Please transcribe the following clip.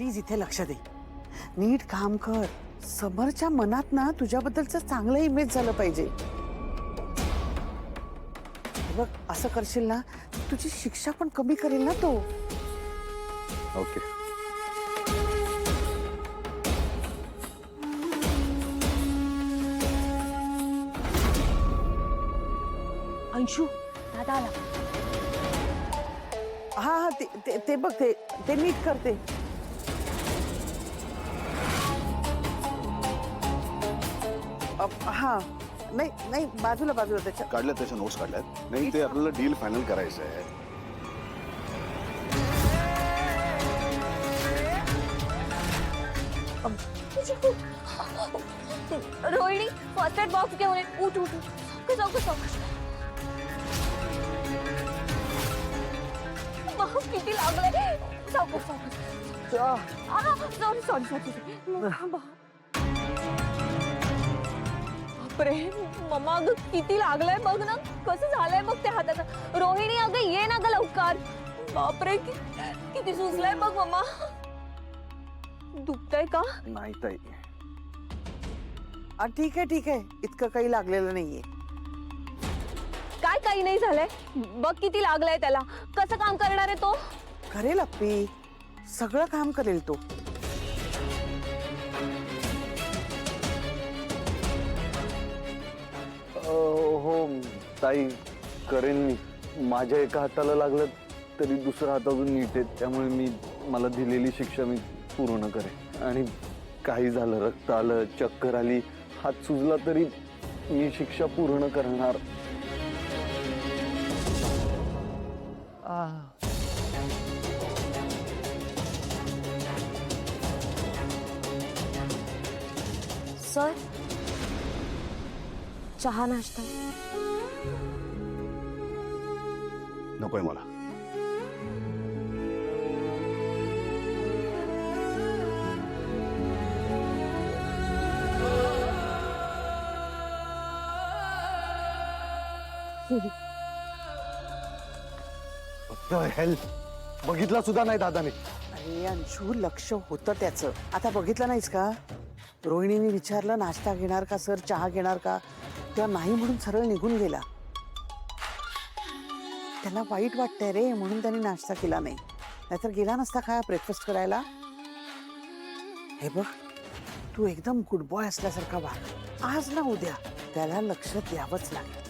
Please इथे लक्ष दे, नीट काम कर. समोरच्या मनात ना तुझ्याबद्दलचं चांगलं इमेज झालं पाहिजे. बघ असं करशील ना तुझी शिक्षा पण कमी करेल ना तो. ओके. अंशू दादा आला. हा हा ते बघ ते नीट करते. हा नाही नाही बाजूला त्याच्या. काढल्यात त्याच्या नोट्स काढल्यात. नाही ते आपल्याला डील फायनल करायचं आहे. रोहिणी फर्स्ट एड बॉक्स घेऊन ये. उठ उठ सावकाश. किती लागलंय. सावकाश. सॉरी. बापरे मम्मा अगं किती लागलंय बघ ना. कसं झालंय बघ त्या हाताचं. रोहिणी अगं ये ना ग लवकर. बापरे किती सुजलंय बघ मम्मा. दुखतंय का? नाही ताई. ठीक आहे इतकं काही लागलेलं नाहीये. काय काही नाही झालंय. बघ किती लागलंय त्याला. कसं काम करणार आहे तो. करेल अप्पी, सगळं काम करेल तो. हो ताई करेन मी. माझ्या एका हाताला लागलं तरी दुसरा हात अजून नीट आहे, त्यामुळे मला दिलेली शिक्षा मी पूर्ण करेन. आणि काही झालं, रक्त आलं, चक्कर आली, हात सुजला तरी मी शिक्षा पूर्ण करणार. सर चहा नाश्ता. नकोय मला. फक्त हेल्प बघितला सुद्धा नाही दादाने. अरे अंशू लक्ष होतं त्याचं. आता बघितलं नाहीस का, रोहिणीने विचारलं नाश्ता घेणार का सर, चहा घेणार का, तेव्हा नाही म्हणून सरळ निघून गेला. त्याला वाईट वाटतंय रे म्हणून त्याने नाश्ता केला नाही, नाहीतर गेला नसता का ब्रेकफास्ट करायला. हे बघ तू एकदम गुड बॉय असल्यासारखा वाग. आज ना उद्या त्याला लक्ष द्यावंच लागेल.